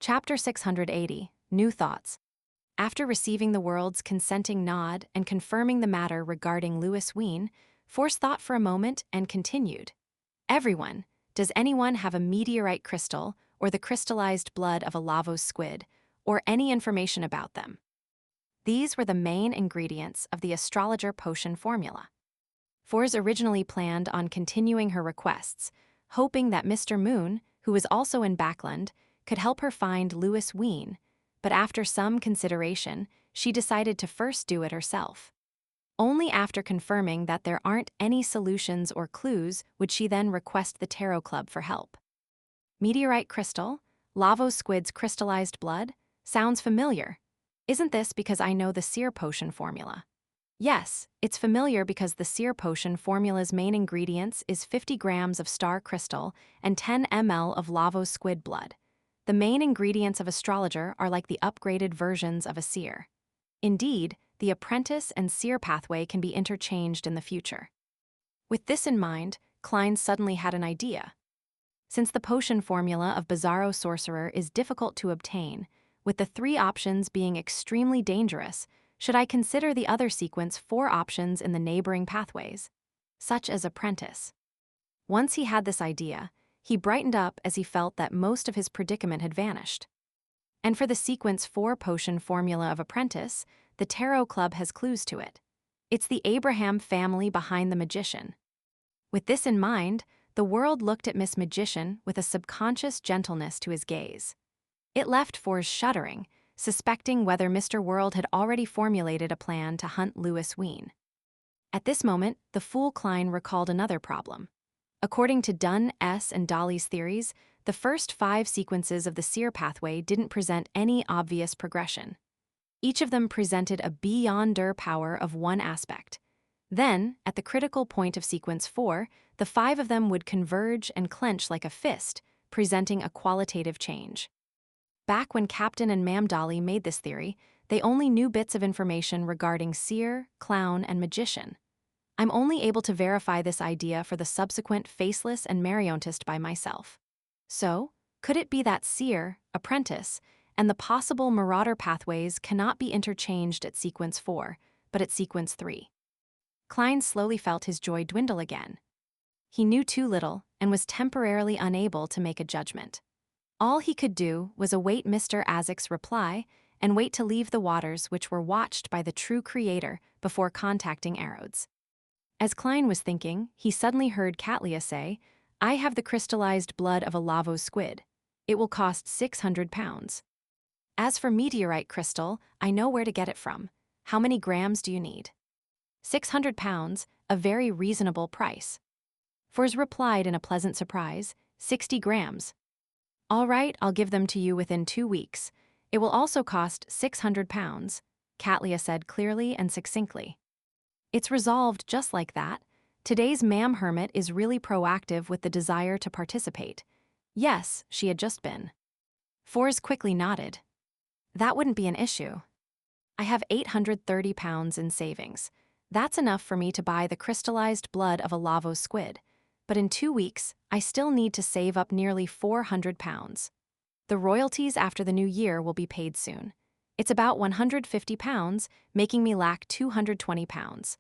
Chapter 680, New Thoughts. After receiving the world's consenting nod and confirming the matter regarding Louis Ween, Force thought for a moment and continued. Everyone, does anyone have a meteorite crystal or the crystallized blood of a Lavos squid, or any information about them? These were the main ingredients of the astrologer potion formula. Force originally planned on continuing her requests, hoping that Mr. Moon, who was also in Backland, could help her find Louis Ween, but after some consideration, she decided to first do it herself. Only after confirming that there aren't any solutions or clues would she then request the Tarot Club for help. Meteorite crystal, Lavos squid's crystallized blood, sounds familiar. Isn't this because I know the seer potion formula? Yes, it's familiar because the seer potion formula's main ingredients is 50 grams of star crystal and 10 ml of Lavos squid blood. The main ingredients of astrologer are like the upgraded versions of a seer. Indeed, the apprentice and seer pathway can be interchanged in the future. With this in mind, Klein suddenly had an idea. Since the potion formula of Bizarro Sorcerer is difficult to obtain, with the 3 options being extremely dangerous, should I consider the other sequence 4 options in the neighboring pathways, such as apprentice? Once he had this idea, he brightened up as he felt that most of his predicament had vanished. And for the sequence 4 potion formula of apprentice, the Tarot Club has clues to it. It's the Abraham family behind the magician. With this in mind, the world looked at Miss Magician with a subconscious gentleness to his gaze. It left Force shuddering, suspecting whether Mr. World had already formulated a plan to hunt Louis Ween. At this moment, the fool Klein recalled another problem. According to Dunn, S. and Dolly's theories, the first 5 sequences of the seer pathway didn't present any obvious progression. Each of them presented a beyonder power of one aspect. Then, at the critical point of sequence 4, the 5 of them would converge and clench like a fist, presenting a qualitative change. Back when Captain and Ma'am Dolly made this theory, they only knew bits of information regarding seer, clown, and magician. I'm only able to verify this idea for the subsequent Faceless and Mariontist by myself. So, could it be that seer, apprentice, and the possible marauder pathways cannot be interchanged at sequence 4, but at sequence 3? Klein slowly felt his joy dwindle again. He knew too little and was temporarily unable to make a judgment. All he could do was await Mr. Azek's reply and wait to leave the waters which were watched by the true creator before contacting Arodes. As Klein was thinking, he suddenly heard Katlia say, "I have the crystallized blood of a Lavos squid. It will cost 600 pounds. As for meteorite crystal, I know where to get it from. How many grams do you need?" 600 pounds, a very reasonable price. Force replied in a pleasant surprise, 60 grams. "All right, I'll give them to you within 2 weeks. It will also cost 600 pounds, Katlia said clearly and succinctly. It's resolved just like that. Today's Ma'am Hermit is really proactive with the desire to participate. Yes, she had just been. Force quickly nodded. That wouldn't be an issue. I have 830 pounds in savings. That's enough for me to buy the crystallized blood of a Lavos squid. But in 2 weeks, I still need to save up nearly 400 pounds. The royalties after the new year will be paid soon. It's about 150 pounds, making me lack 220 pounds.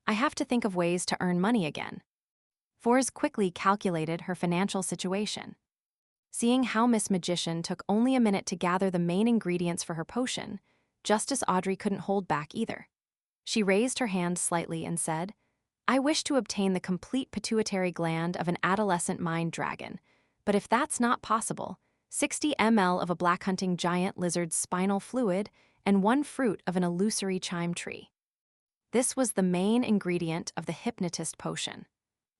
I have to think of ways to earn money again." Force quickly calculated her financial situation. Seeing how Miss Magician took only a minute to gather the main ingredients for her potion, Justice Audrey couldn't hold back either. She raised her hand slightly and said, "I wish to obtain the complete pituitary gland of an adolescent mind dragon, but if that's not possible, 60 ml of a black hunting giant lizard's spinal fluid and 1 fruit of an illusory chime tree." This was the main ingredient of the hypnotist potion.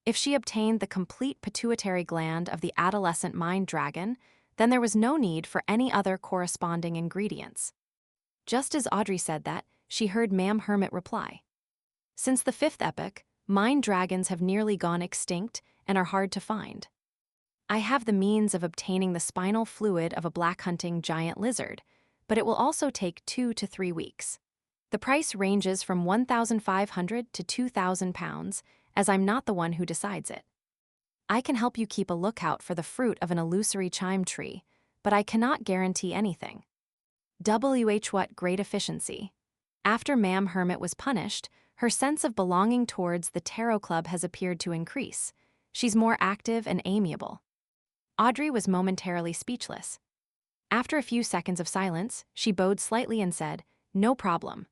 If she obtained the complete pituitary gland of the adolescent mind dragon, then there was no need for any other corresponding ingredients. Just as Audrey said that, she heard Ma'am Hermit reply, "Since the 5th epoch, mind dragons have nearly gone extinct and are hard to find. I have the means of obtaining the spinal fluid of a black hunting giant lizard, but it will also take 2 to 3 weeks. The price ranges from 1,500 to 2,000 pounds, as I'm not the one who decides it. I can help you keep a lookout for the fruit of an illusory chime tree, but I cannot guarantee anything. What great efficiency. After Ma'am Hermit was punished, her sense of belonging towards the Tarot Club has appeared to increase. She's more active and amiable. Audrey was momentarily speechless. After a few seconds of silence, she bowed slightly and said, "No problem."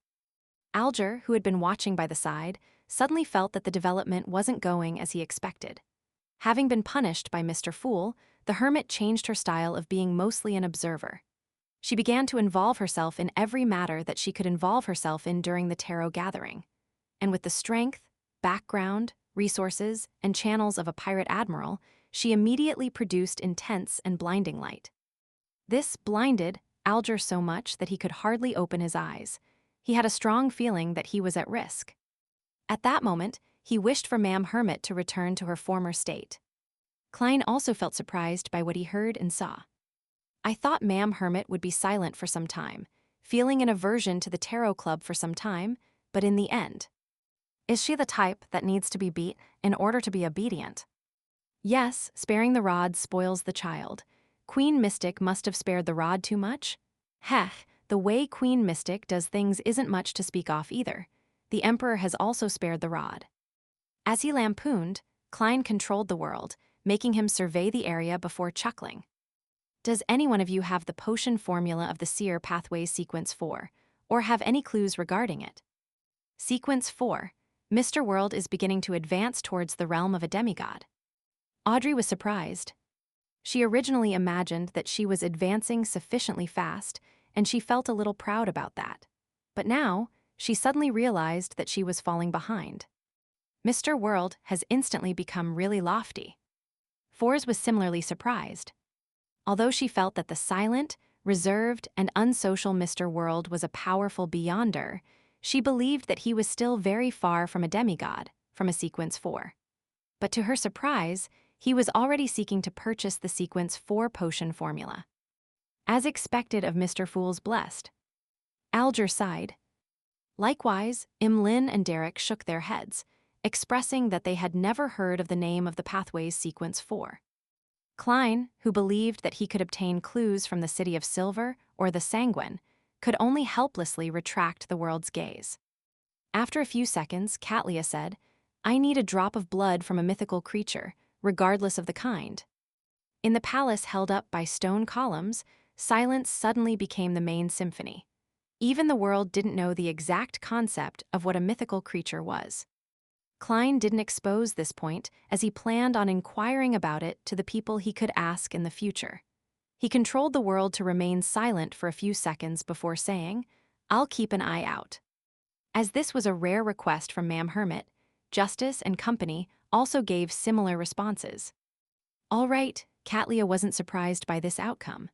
Alger, who had been watching by the side, suddenly felt that the development wasn't going as he expected. Having been punished by Mr. Fool, the hermit changed her style of being mostly an observer. She began to involve herself in every matter that she could involve herself in during the tarot gathering. And with the strength, background, resources, and channels of a pirate admiral, she immediately produced intense and blinding light. This blinded Alger so much that he could hardly open his eyes. He had a strong feeling that he was at risk. At that moment, he wished for Ma'am Hermit to return to her former state. Klein also felt surprised by what he heard and saw. I thought Ma'am Hermit would be silent for some time, feeling an aversion to the Tarot Club for some time, but in the end. Is she the type that needs to be beat in order to be obedient? Yes, sparing the rod spoils the child. Queen Mystic must have spared the rod too much? Heh, the way Queen Mystic does things isn't much to speak of either. The Emperor has also spared the rod. As he lampooned, Klein controlled the world, making him survey the area before chuckling. Does any one of you have the potion formula of the Seer Pathways Sequence 4, or have any clues regarding it? Sequence 4. Mr. World is beginning to advance towards the realm of a demigod. Audrey was surprised. She originally imagined that she was advancing sufficiently fast, and she felt a little proud about that. But now, she suddenly realized that she was falling behind. Mr. World has instantly become really lofty. Fours was similarly surprised. Although she felt that the silent, reserved, and unsocial Mr. World was a powerful beyonder, she believed that he was still very far from a demigod, from a Sequence 4. But to her surprise, he was already seeking to purchase the Sequence 4 potion formula. As expected of Mr. Fool's Blessed. Alger sighed. Likewise, Imlin and Derek shook their heads, expressing that they had never heard of the name of the Pathways Sequence 4. Klein, who believed that he could obtain clues from the City of Silver or the Sanguine, could only helplessly retract the world's gaze. After a few seconds, Katlia said, "I need a drop of blood from a mythical creature, regardless of the kind." In the palace held up by stone columns, silence suddenly became the main symphony. Even the world didn't know the exact concept of what a mythical creature was. Klein didn't expose this point as he planned on inquiring about it to the people he could ask in the future. He controlled the world to remain silent for a few seconds before saying, "I'll keep an eye out." As this was a rare request from Ma'am Hermit, Justice and company also gave similar responses. All right, Katlia wasn't surprised by this outcome.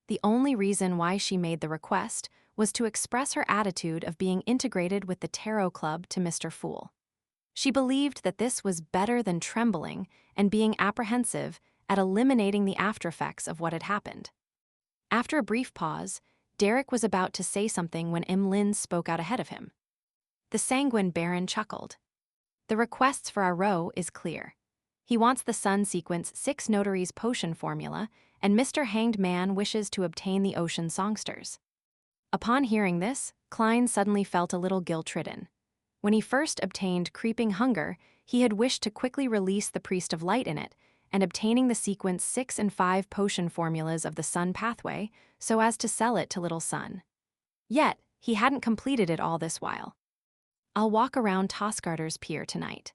The only reason why she made the request was to express her attitude of being integrated with the Tarot Club to Mr. Fool. She believed that this was better than trembling and being apprehensive at eliminating the aftereffects of what had happened. After a brief pause, Derek was about to say something when Imlin spoke out ahead of him. The Sanguine Baron chuckled. The requests for our row is clear. He wants the Sun Sequence 6 Notaries Potion formula, and Mr. Hanged Man wishes to obtain the Ocean Songsters. Upon hearing this, Klein suddenly felt a little guilt-ridden. When he first obtained Creeping Hunger, he had wished to quickly release the Priest of Light in it, and obtaining the Sequence 6 and 5 potion formulas of the Sun Pathway so as to sell it to Little Sun. Yet, he hadn't completed it all this while. I'll walk around Toscarter's pier tonight.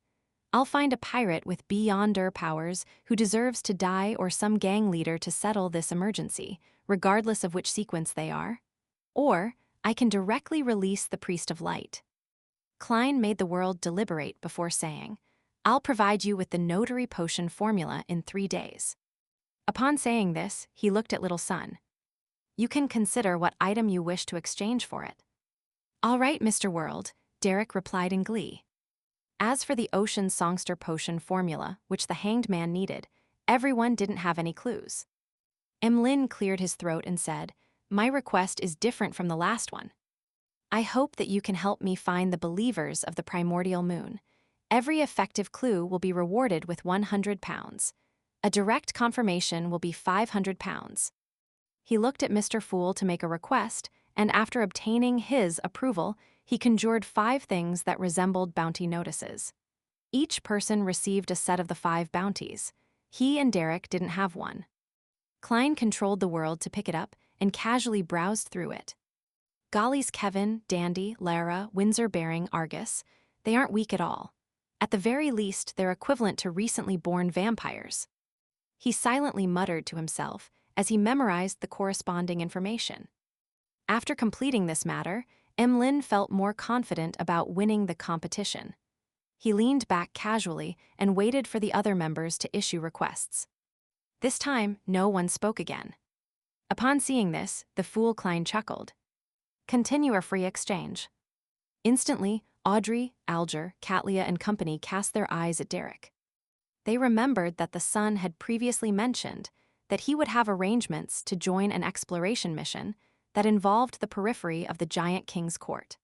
I'll find a pirate with beyonder powers who deserves to die or some gang leader to settle this emergency, regardless of which sequence they are. Or, I can directly release the Priest of Light. Klein made the world deliberate before saying, "I'll provide you with the notary potion formula in 3 days." Upon saying this, he looked at Little Sun. "You can consider what item you wish to exchange for it." "All right, Mr. World," Derek replied in glee. As for the Ocean Songster potion formula, which the Hanged Man needed, everyone didn't have any clues. Emlyn cleared his throat and said, "My request is different from the last one. I hope that you can help me find the believers of the primordial moon. Every effective clue will be rewarded with £100. A direct confirmation will be £500. He looked at Mr. Fool to make a request, and after obtaining his approval, he conjured 5 things that resembled bounty notices. Each person received a set of the 5 bounties. He and Derek didn't have one. Klein controlled the world to pick it up and casually browsed through it. Golly's Kevin, Dandy, Lara, Windsor Bearing, Argus, they aren't weak at all. At the very least, they're equivalent to recently born vampires. He silently muttered to himself as he memorized the corresponding information. After completing this matter, Emlyn felt more confident about winning the competition. He leaned back casually and waited for the other members to issue requests. This time, no one spoke again. Upon seeing this, the Fool Klein chuckled. Continue a free exchange. Instantly, Audrey, Alger, Catlia, and company cast their eyes at Derek. They remembered that the Sun had previously mentioned that he would have arrangements to join an exploration mission that involved the periphery of the Giant King's court.